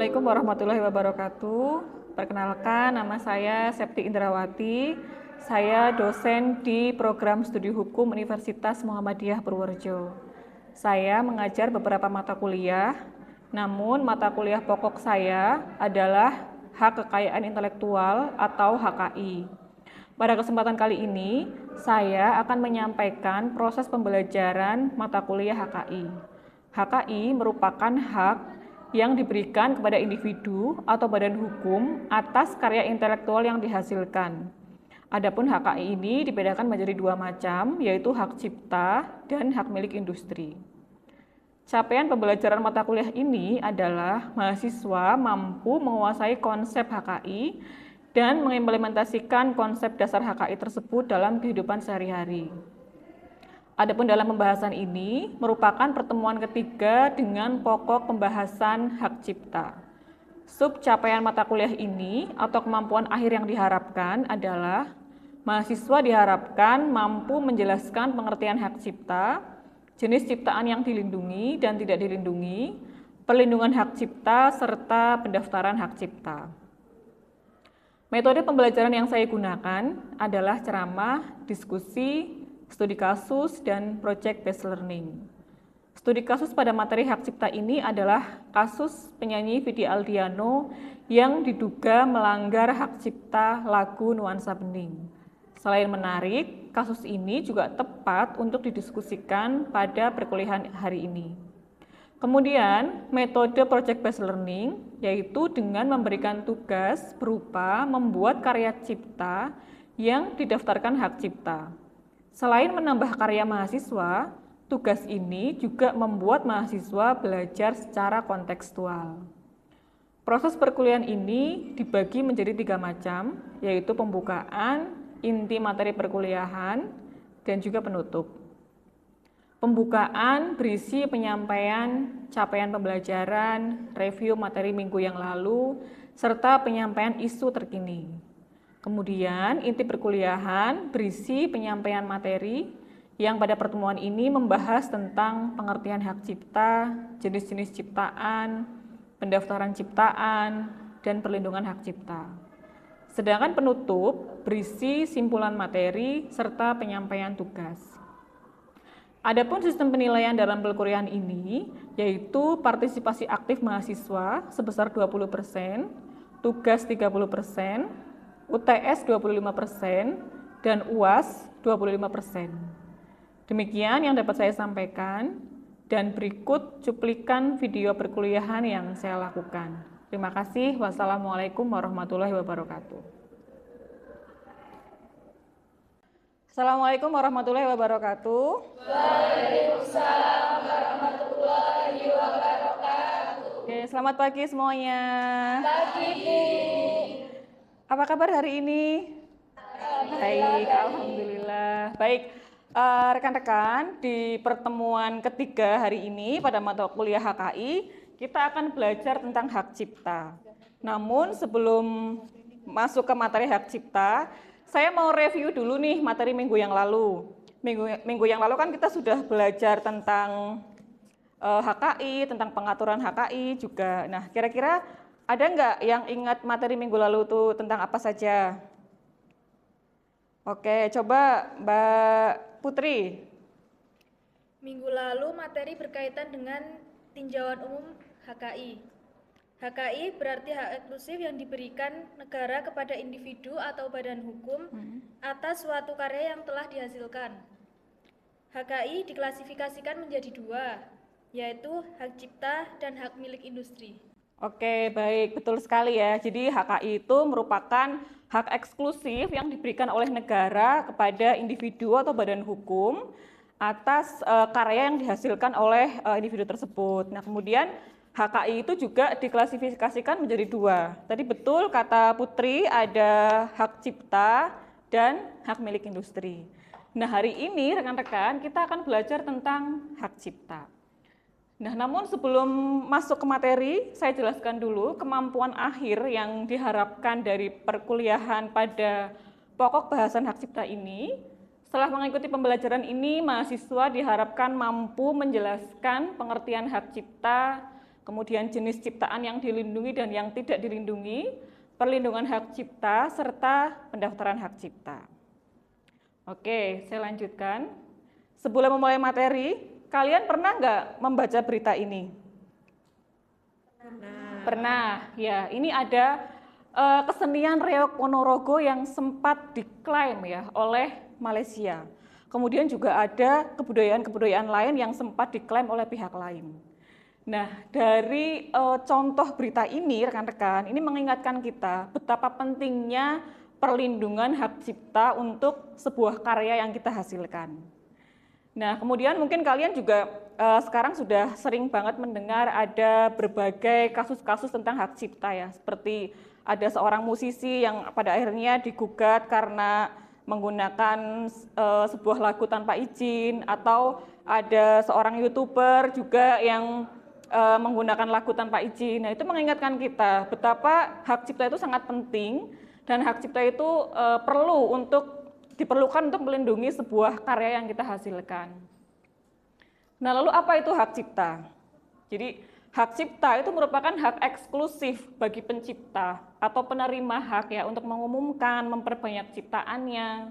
Assalamualaikum warahmatullahi wabarakatuh. Perkenalkan, nama saya Septi Indrawati. Saya dosen di Program Studi Hukum Universitas Muhammadiyah Purworejo. Saya mengajar beberapa mata kuliah, namun mata kuliah pokok saya adalah Hak Kekayaan Intelektual atau HKI. Pada kesempatan kali ini, saya akan menyampaikan proses pembelajaran mata kuliah HKI. HKI merupakan hak yang diberikan kepada individu atau badan hukum atas karya intelektual yang dihasilkan. Adapun HKI ini dibedakan menjadi dua macam, yaitu hak cipta dan hak milik industri. Capaian pembelajaran mata kuliah ini adalah mahasiswa mampu menguasai konsep HKI dan mengimplementasikan konsep dasar HKI tersebut dalam kehidupan sehari-hari. Adapun dalam pembahasan ini merupakan pertemuan ketiga dengan pokok pembahasan hak cipta. Sub capaian mata kuliah ini atau kemampuan akhir yang diharapkan adalah mahasiswa diharapkan mampu menjelaskan pengertian hak cipta, jenis ciptaan yang dilindungi dan tidak dilindungi, perlindungan hak cipta, serta pendaftaran hak cipta. Metode pembelajaran yang saya gunakan adalah ceramah, diskusi, studi kasus, dan project based learning. Studi kasus pada materi hak cipta ini adalah kasus penyanyi Vidi Aldiano yang diduga melanggar hak cipta lagu Nuansa Bening. Selain menarik, kasus ini juga tepat untuk didiskusikan pada perkuliahan hari ini. Kemudian, metode project based learning yaitu dengan memberikan tugas berupa membuat karya cipta yang didaftarkan hak cipta. Selain menambah karya mahasiswa, tugas ini juga membuat mahasiswa belajar secara kontekstual. Proses perkuliahan ini dibagi menjadi 3 macam, yaitu pembukaan, inti materi perkuliahan, dan juga penutup. Pembukaan berisi penyampaian capaian pembelajaran, review materi minggu yang lalu, serta penyampaian isu terkini. Kemudian, inti perkuliahan berisi penyampaian materi yang pada pertemuan ini membahas tentang pengertian hak cipta, jenis-jenis ciptaan, pendaftaran ciptaan, dan perlindungan hak cipta. Sedangkan penutup berisi simpulan materi serta penyampaian tugas. Adapun sistem penilaian dalam perkuliahan ini yaitu partisipasi aktif mahasiswa sebesar 20%, tugas 30%, UTS 25%, dan UAS 25%. Demikian yang dapat saya sampaikan, dan berikut cuplikan video perkuliahan yang saya lakukan. Terima kasih. Wassalamualaikum warahmatullahi wabarakatuh. Assalamualaikum warahmatullahi wabarakatuh. Waalaikumsalam warahmatullahi wabarakatuh. Oke, selamat pagi semuanya. Pagi, Bu. Apa kabar hari ini? Baik, alhamdulillah. Baik, rekan-rekan, di pertemuan ketiga hari ini pada mata kuliah HKI, kita akan belajar tentang hak cipta. Namun sebelum masuk ke materi hak cipta, saya mau review dulu nih materi minggu yang lalu. Minggu yang lalu kan kita sudah belajar tentang HKI, tentang pengaturan HKI juga. Nah, kira-kira ada nggak yang ingat materi minggu lalu itu tentang apa saja? Oke, coba Mbak Putri. Minggu lalu materi berkaitan dengan tinjauan umum HKI. HKI berarti hak eksklusif yang diberikan negara kepada individu atau badan hukum atas suatu karya yang telah dihasilkan. HKI diklasifikasikan menjadi 2, yaitu hak cipta dan hak milik industri. Oke, baik, betul sekali ya. Jadi HKI itu merupakan hak eksklusif yang diberikan oleh negara kepada individu atau badan hukum atas karya yang dihasilkan oleh individu tersebut. Nah, kemudian HKI itu juga diklasifikasikan menjadi 2. Tadi betul kata Putri, ada hak cipta dan hak milik industri. Nah, hari ini rekan-rekan kita akan belajar tentang hak cipta. Nah, namun sebelum masuk ke materi, saya jelaskan dulu kemampuan akhir yang diharapkan dari perkuliahan pada pokok bahasan hak cipta ini. Setelah mengikuti pembelajaran ini, mahasiswa diharapkan mampu menjelaskan pengertian hak cipta, kemudian jenis ciptaan yang dilindungi dan yang tidak dilindungi, perlindungan hak cipta, serta pendaftaran hak cipta. Oke, saya lanjutkan. Sebelum memulai materi, kalian pernah nggak membaca berita ini? Pernah, ya. Ini ada kesenian Reog Ponorogo yang sempat diklaim ya oleh Malaysia. Kemudian juga ada kebudayaan-kebudayaan lain yang sempat diklaim oleh pihak lain. Nah, dari contoh berita ini, rekan-rekan, ini mengingatkan kita betapa pentingnya perlindungan hak cipta untuk sebuah karya yang kita hasilkan. Nah, kemudian mungkin kalian juga sekarang sudah sering banget mendengar ada berbagai kasus-kasus tentang hak cipta ya, seperti ada seorang musisi yang pada akhirnya digugat karena menggunakan sebuah lagu tanpa izin, atau ada seorang YouTuber juga yang menggunakan lagu tanpa izin. Nah, itu mengingatkan kita betapa hak cipta itu sangat penting dan hak cipta itu diperlukan untuk melindungi sebuah karya yang kita hasilkan. Nah, lalu apa itu hak cipta? Jadi, hak cipta itu merupakan hak eksklusif bagi pencipta atau penerima hak ya untuk mengumumkan, memperbanyak ciptaannya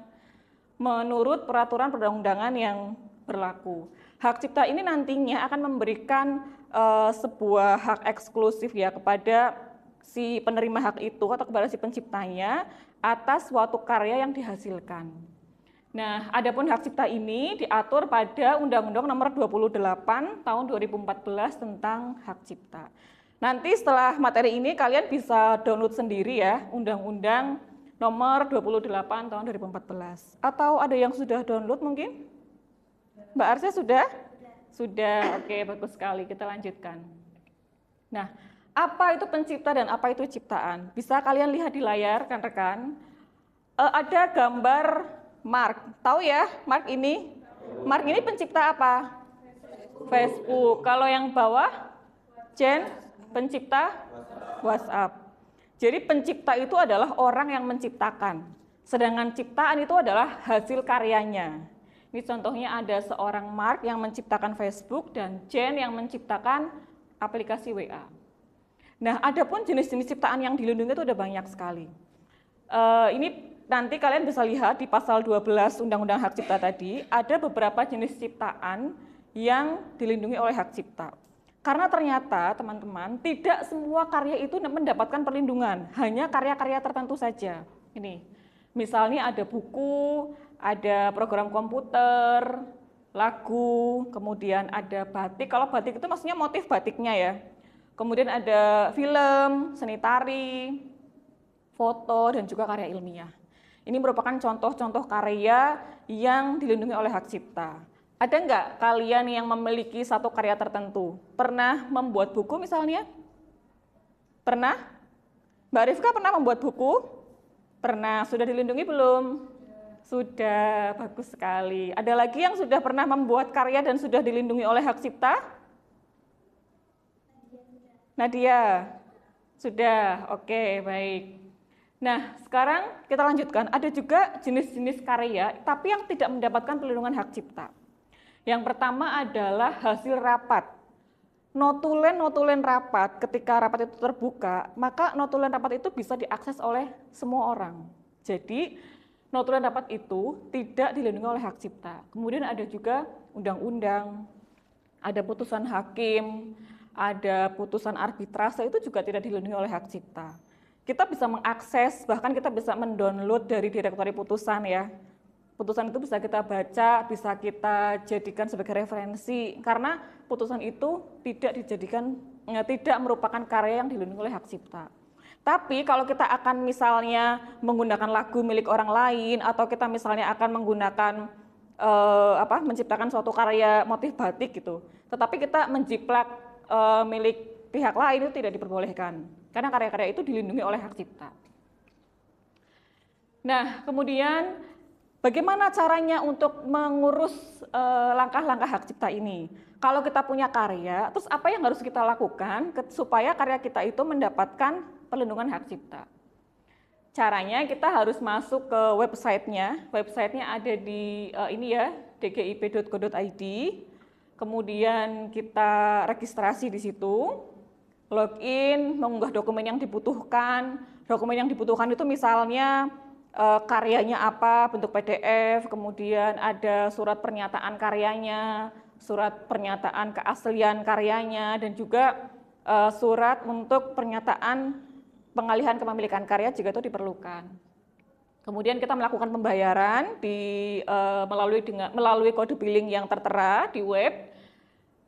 menurut peraturan perundang-undangan yang berlaku. Hak cipta ini nantinya akan memberikan sebuah hak eksklusif ya kepada si penerima hak itu atau kepada si penciptanya atas suatu karya yang dihasilkan. Nah, adapun hak cipta ini diatur pada Undang-Undang Nomor 28 Tahun 2014 tentang hak cipta. Nanti setelah materi ini kalian bisa download sendiri ya Undang-Undang Nomor 28 Tahun 2014. Atau ada yang sudah download mungkin? Mbak Arsya sudah? Sudah, oke, bagus sekali. Kita lanjutkan. Nah, apa itu pencipta dan apa itu ciptaan? Bisa kalian lihat di layar, rekan-rekan. Ada gambar Mark. Tahu ya, Mark ini? Mark ini pencipta apa? Facebook. Kalau yang bawah, Jen, pencipta WhatsApp. Jadi pencipta itu adalah orang yang menciptakan. Sedangkan ciptaan itu adalah hasil karyanya. Ini contohnya ada seorang Mark yang menciptakan Facebook dan Jen yang menciptakan aplikasi WA. Nah, adapun jenis-jenis ciptaan yang dilindungi itu ada banyak sekali. Ini nanti kalian bisa lihat di pasal 12 Undang-Undang Hak Cipta tadi, ada beberapa jenis ciptaan yang dilindungi oleh hak cipta. Karena ternyata, teman-teman, tidak semua karya itu mendapatkan perlindungan, hanya karya-karya tertentu saja. Ini, misalnya ada buku, ada program komputer, lagu, kemudian ada batik. Kalau batik itu maksudnya motif batiknya ya. Kemudian ada film, seni tari, foto, dan juga karya ilmiah. Ini merupakan contoh-contoh karya yang dilindungi oleh hak cipta. Ada nggak kalian yang memiliki satu karya tertentu? Pernah membuat buku misalnya? Pernah? Mbak Rifka pernah membuat buku? Pernah. Sudah dilindungi belum? Sudah, bagus sekali. Ada lagi yang sudah pernah membuat karya dan sudah dilindungi oleh hak cipta? Nadia? Sudah, oke, baik. Nah, sekarang kita lanjutkan. Ada juga jenis-jenis karya, tapi yang tidak mendapatkan perlindungan hak cipta. Yang pertama adalah hasil rapat. Notulen rapat, ketika rapat itu terbuka, maka notulen rapat itu bisa diakses oleh semua orang. Jadi, notulen rapat itu tidak dilindungi oleh hak cipta. Kemudian ada juga undang-undang, ada putusan hakim, ada putusan arbitrase, itu juga tidak dilindungi oleh hak cipta. Kita bisa mengakses, bahkan kita bisa mendownload dari direktori putusan ya. Putusan itu bisa kita baca, bisa kita jadikan sebagai referensi, karena putusan itu tidak merupakan karya yang dilindungi oleh hak cipta. Tapi kalau kita akan misalnya menggunakan lagu milik orang lain, atau kita misalnya akan menggunakan menciptakan suatu karya motif batik gitu, tetapi kita menjiplak milik pihak lain, itu tidak diperbolehkan, karena karya-karya itu dilindungi oleh hak cipta. Nah, kemudian bagaimana caranya untuk mengurus langkah-langkah hak cipta ini? Kalau kita punya karya, terus apa yang harus kita lakukan supaya karya kita itu mendapatkan perlindungan hak cipta? Caranya kita harus masuk ke websitenya. Websitenya ada di dgip.go.id. Kemudian kita registrasi di situ. login, mengunggah dokumen yang dibutuhkan. Dokumen yang dibutuhkan itu misalnya karyanya apa, bentuk PDF, kemudian ada surat pernyataan karyanya, surat pernyataan keaslian karyanya, dan juga surat untuk pernyataan pengalihan kepemilikan karya jika itu diperlukan. Kemudian kita melakukan pembayaran melalui kode billing yang tertera di web,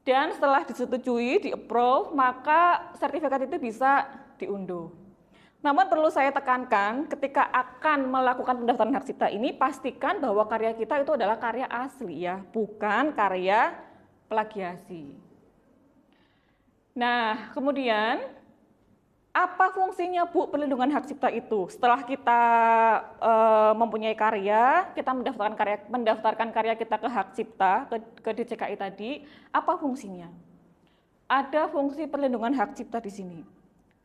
dan setelah disetujui, di-approve, maka sertifikat itu bisa diunduh. Namun perlu saya tekankan, ketika akan melakukan pendaftaran hak cipta ini, pastikan bahwa karya kita itu adalah karya asli ya, bukan karya plagiasi. Nah, kemudian apa fungsinya Bu perlindungan hak cipta itu? Setelah kita mempunyai karya, kita mendaftarkan karya kita ke hak cipta, ke DJKI tadi, apa fungsinya? Ada fungsi perlindungan hak cipta di sini.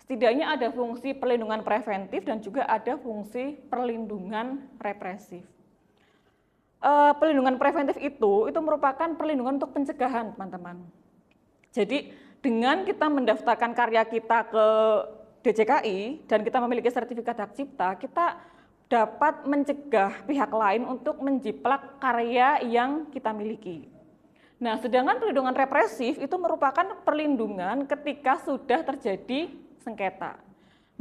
Setidaknya ada fungsi perlindungan preventif dan juga ada fungsi perlindungan represif. Perlindungan preventif itu merupakan perlindungan untuk pencegahan, teman-teman. Jadi dengan kita mendaftarkan karya kita ke DJKI dan kita memiliki sertifikat hak cipta, kita dapat mencegah pihak lain untuk menjiplak karya yang kita miliki. Nah, sedangkan perlindungan represif itu merupakan perlindungan ketika sudah terjadi sengketa.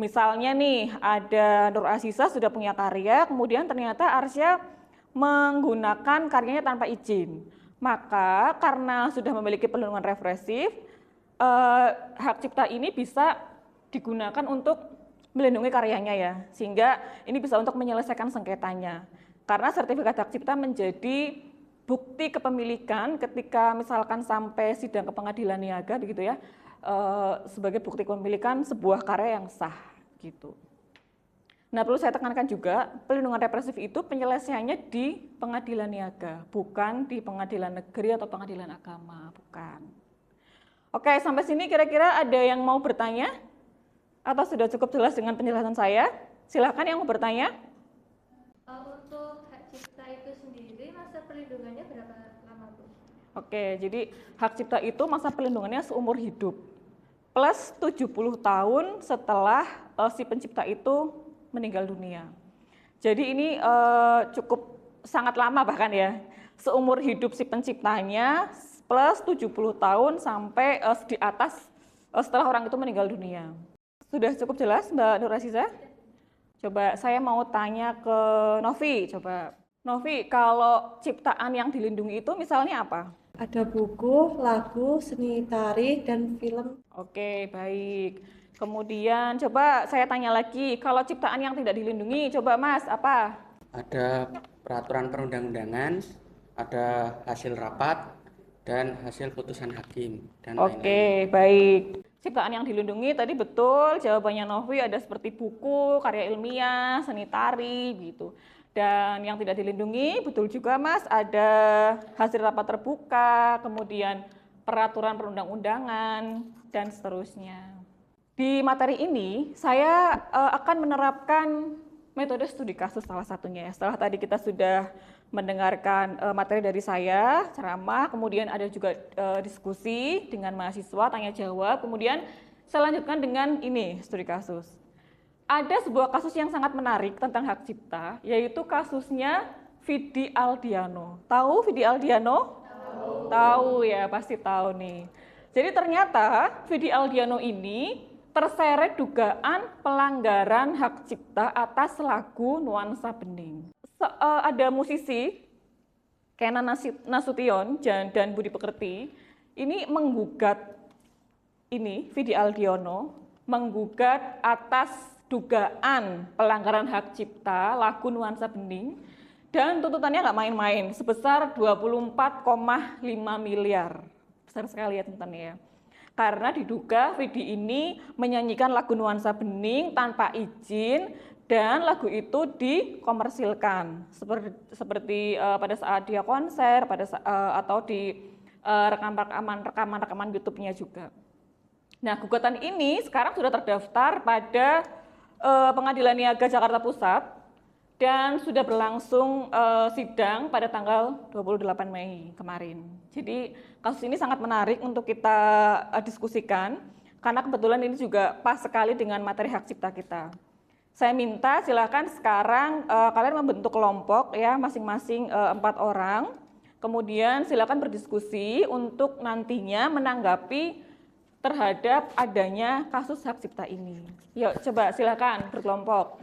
Misalnya nih, ada Nur Aziza sudah punya karya, kemudian ternyata Arsya menggunakan karyanya tanpa izin. Maka karena sudah memiliki perlindungan represif, hak cipta ini bisa digunakan untuk melindungi karyanya ya, sehingga ini bisa untuk menyelesaikan sengketanya. Karena sertifikat hak cipta menjadi bukti kepemilikan ketika misalkan sampai sidang ke pengadilan niaga begitu ya, sebagai bukti kepemilikan sebuah karya yang sah gitu. Nah, perlu saya tekankan juga, perlindungan represif itu penyelesaiannya di pengadilan niaga, bukan di pengadilan negeri atau pengadilan agama, bukan. Oke, sampai sini kira-kira ada yang mau bertanya? Atau sudah cukup jelas dengan penjelasan saya? Silakan yang mau bertanya. Untuk hak cipta itu sendiri, masa perlindungannya berapa lama, Bu? Oke, jadi hak cipta itu masa perlindungannya seumur hidup, plus 70 tahun setelah si pencipta itu meninggal dunia. Jadi ini cukup sangat lama bahkan ya, seumur hidup si penciptanya, plus 70 tahun sampai di atas setelah orang itu meninggal dunia. Sudah cukup jelas Mbak Nur Aziza? Coba saya mau tanya ke Novi, coba. Novi, kalau ciptaan yang dilindungi itu misalnya apa? Ada buku, lagu, seni tari, dan film. Oke, baik. Kemudian coba saya tanya lagi, kalau ciptaan yang tidak dilindungi, coba Mas, apa? Ada peraturan perundang-undangan, ada hasil rapat, dan hasil putusan hakim, dan lain-lain. Oke, baik. Ciptaan yang dilindungi tadi betul, jawabannya Novi ada seperti buku, karya ilmiah, seni tari, gitu. Dan yang tidak dilindungi, betul juga Mas, ada hasil rapat terbuka, kemudian peraturan perundang-undangan, dan seterusnya. Di materi ini, saya akan menerapkan metode studi kasus salah satunya. Setelah tadi kita sudah mendengarkan materi dari saya, ceramah, kemudian ada juga diskusi dengan mahasiswa, tanya jawab, kemudian saya lanjutkan dengan ini, studi kasus. Ada sebuah kasus yang sangat menarik tentang hak cipta, yaitu kasusnya Vidi Aldiano. Tahu Vidi Aldiano? Tahu ya, pasti tahu nih. Jadi ternyata Vidi Aldiano ini terseret dugaan pelanggaran hak cipta atas lagu Nuansa Bening. Ada musisi Kenan Nasution dan Budi Pekerti ini menggugat Vidi Aldiano menggugat atas dugaan pelanggaran hak cipta lagu Nuansa Bening, dan tuntutannya nggak main-main, sebesar 24,5 miliar. Besar sekali ya tuntutannya ya. Karena diduga Vidi ini menyanyikan lagu Nuansa Bening tanpa izin dan lagu itu dikomersilkan seperti pada saat dia konser, atau di rekaman YouTube-nya juga. Nah, gugatan ini sekarang sudah terdaftar pada Pengadilan Niaga Jakarta Pusat dan sudah berlangsung sidang pada tanggal 28 Mei kemarin. Jadi kasus ini sangat menarik untuk kita diskusikan karena kebetulan ini juga pas sekali dengan materi hak cipta kita. Saya minta silakan sekarang kalian membentuk kelompok ya, masing-masing 4 orang. Kemudian silakan berdiskusi untuk nantinya menanggapi terhadap adanya kasus hak cipta ini. Yuk, coba silakan berkelompok.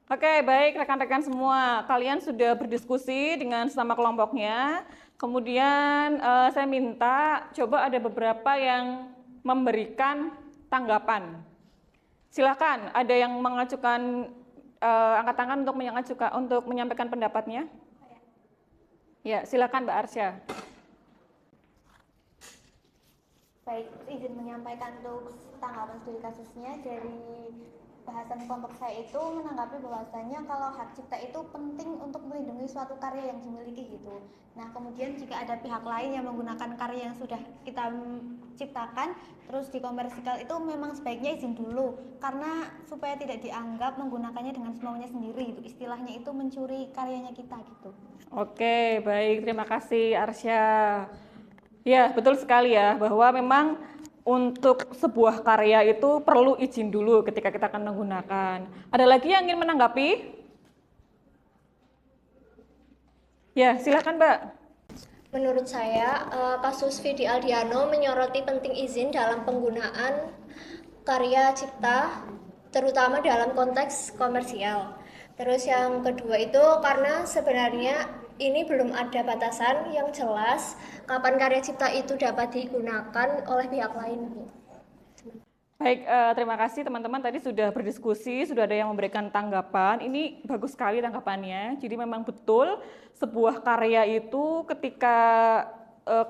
Oke, baik rekan-rekan semua, kalian sudah berdiskusi dengan sesama kelompoknya. Kemudian saya minta coba ada beberapa yang memberikan tanggapan. Silakan, ada yang mengajukan angkat tangan untuk menyampaikan pendapatnya. Ya, silakan Mbak Arsya. Baik, izin menyampaikan untuk tanggapan studi kasusnya. Dari bahasan kelompok saya itu menanggapi bahwasanya kalau hak cipta itu penting untuk melindungi suatu karya yang dimiliki gitu. Nah, kemudian jika ada pihak lain yang menggunakan karya yang sudah kita ciptakan terus dikomersial, itu memang sebaiknya izin dulu, karena supaya tidak dianggap menggunakannya dengan semaunya sendiri. Itu istilahnya itu mencuri karyanya kita gitu. Oke, baik, terima kasih Arsya. Ya, betul sekali ya, bahwa memang untuk sebuah karya itu perlu izin dulu ketika kita akan menggunakan. Ada lagi yang ingin menanggapi? Ya, silakan Mbak. Menurut saya, kasus Vidi Aldiano menyoroti penting izin dalam penggunaan karya cipta, terutama dalam konteks komersial. Terus yang kedua itu karena sebenarnya ini belum ada batasan yang jelas kapan karya cipta itu dapat digunakan oleh pihak lain. Baik, terima kasih teman-teman, tadi sudah berdiskusi, sudah ada yang memberikan tanggapan. Ini bagus sekali tanggapannya. Jadi memang betul sebuah karya itu ketika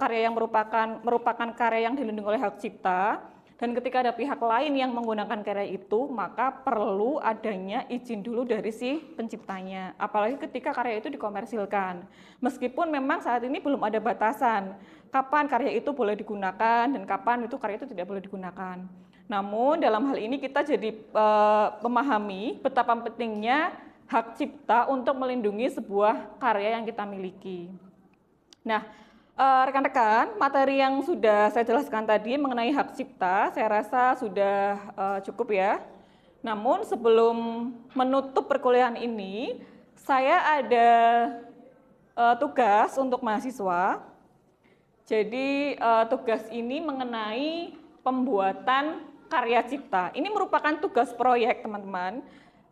karya yang merupakan karya yang dilindungi oleh hak cipta, dan ketika ada pihak lain yang menggunakan karya itu, maka perlu adanya izin dulu dari si penciptanya. Apalagi ketika karya itu dikomersilkan. Meskipun memang saat ini belum ada batasan kapan karya itu boleh digunakan dan kapan itu karya itu tidak boleh digunakan. Namun dalam hal ini kita jadi memahami betapa pentingnya hak cipta untuk melindungi sebuah karya yang kita miliki. Nah, rekan-rekan, materi yang sudah saya jelaskan tadi mengenai hak cipta, saya rasa sudah cukup ya. Namun sebelum menutup perkuliahan ini, saya ada tugas untuk mahasiswa. Jadi tugas ini mengenai pembuatan karya cipta. Ini merupakan tugas proyek, teman-teman.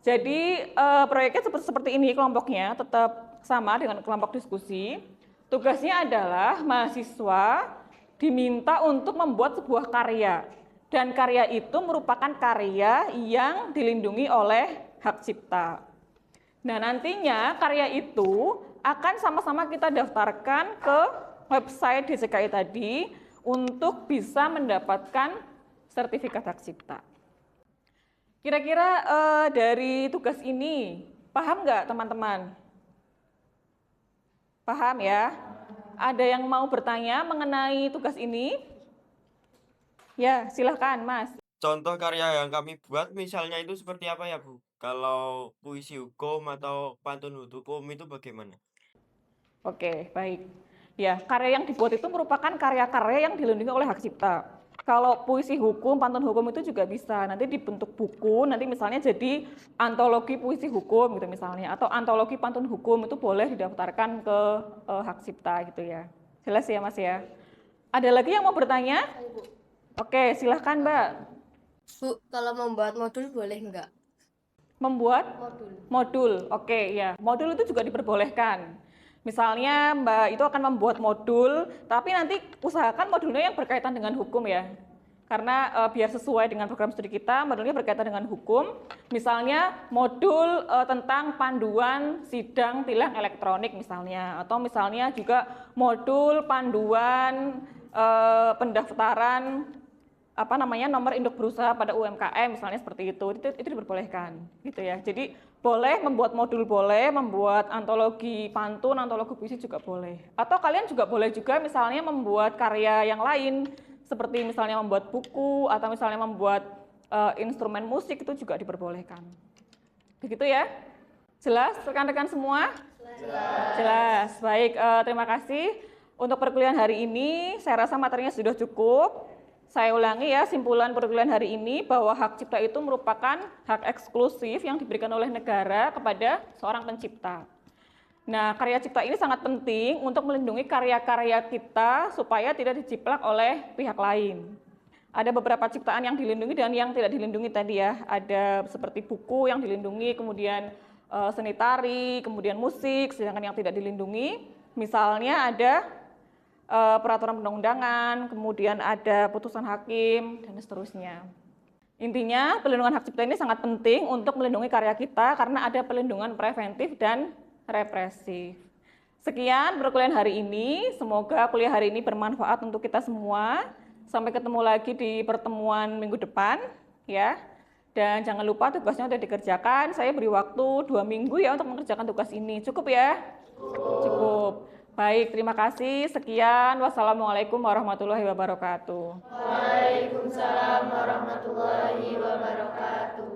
Jadi proyeknya seperti ini kelompoknya, tetap sama dengan kelompok diskusi. Tugasnya adalah mahasiswa diminta untuk membuat sebuah karya, dan karya itu merupakan karya yang dilindungi oleh hak cipta. Nah, nantinya karya itu akan sama-sama kita daftarkan ke website DJKI tadi untuk bisa mendapatkan sertifikat hak cipta. Kira-kira dari tugas ini paham nggak teman-teman? Paham ya? Ada yang mau bertanya mengenai tugas ini? Ya, silahkan Mas. Contoh karya yang kami buat misalnya itu seperti apa ya Bu? Kalau puisi hukum atau pantun hukum itu bagaimana? Oke, baik. Ya, karya yang dibuat itu merupakan karya-karya yang dilindungi oleh hak cipta. Kalau puisi hukum, pantun hukum itu juga bisa nanti dibentuk buku, nanti misalnya jadi antologi puisi hukum gitu misalnya, atau antologi pantun hukum, itu boleh didaftarkan ke hak cipta gitu ya. Jelas ya Mas ya? Ada lagi yang mau bertanya? Oke, silahkan Mbak. Bu, kalau membuat modul boleh nggak? Membuat modul. Oke, ya. Modul itu juga diperbolehkan. Misalnya Mbak itu akan membuat modul, tapi nanti usahakan modulnya yang berkaitan dengan hukum ya. Karena biar sesuai dengan program studi kita, modulnya berkaitan dengan hukum. Misalnya modul tentang panduan sidang tilang elektronik misalnya, atau misalnya juga modul panduan pendaftaran nomor induk berusaha pada UMKM misalnya seperti itu diperbolehkan gitu ya. Jadi boleh membuat modul, boleh membuat antologi pantun, antologi puisi juga boleh. Atau kalian juga boleh juga misalnya membuat karya yang lain seperti misalnya membuat buku atau misalnya membuat instrumen musik itu juga diperbolehkan. Begitu ya? Jelas rekan-rekan semua? Jelas. Baik, terima kasih. Untuk perkuliahan hari ini, saya rasa materinya sudah cukup. Saya ulangi ya, simpulan perkuliahan hari ini bahwa hak cipta itu merupakan hak eksklusif yang diberikan oleh negara kepada seorang pencipta. Nah, karya cipta ini sangat penting untuk melindungi karya-karya kita supaya tidak dijiplak oleh pihak lain. Ada beberapa ciptaan yang dilindungi dan yang tidak dilindungi tadi ya. Ada seperti buku yang dilindungi, kemudian seni tari, kemudian musik, sedangkan yang tidak dilindungi, misalnya ada peraturan perundang-undangan, kemudian ada putusan hakim, dan seterusnya. Intinya, pelindungan hak cipta ini sangat penting untuk melindungi karya kita karena ada pelindungan preventif dan represif. Sekian perkuliahan hari ini, semoga kuliah hari ini bermanfaat untuk kita semua. Sampai ketemu lagi di pertemuan minggu depan, ya. Dan jangan lupa tugasnya sudah dikerjakan. Saya beri waktu 2 minggu ya untuk mengerjakan tugas ini. Cukup ya? Cukup. Baik, terima kasih. Sekian. Wassalamualaikum warahmatullahi wabarakatuh. Waalaikumsalam warahmatullahi wabarakatuh.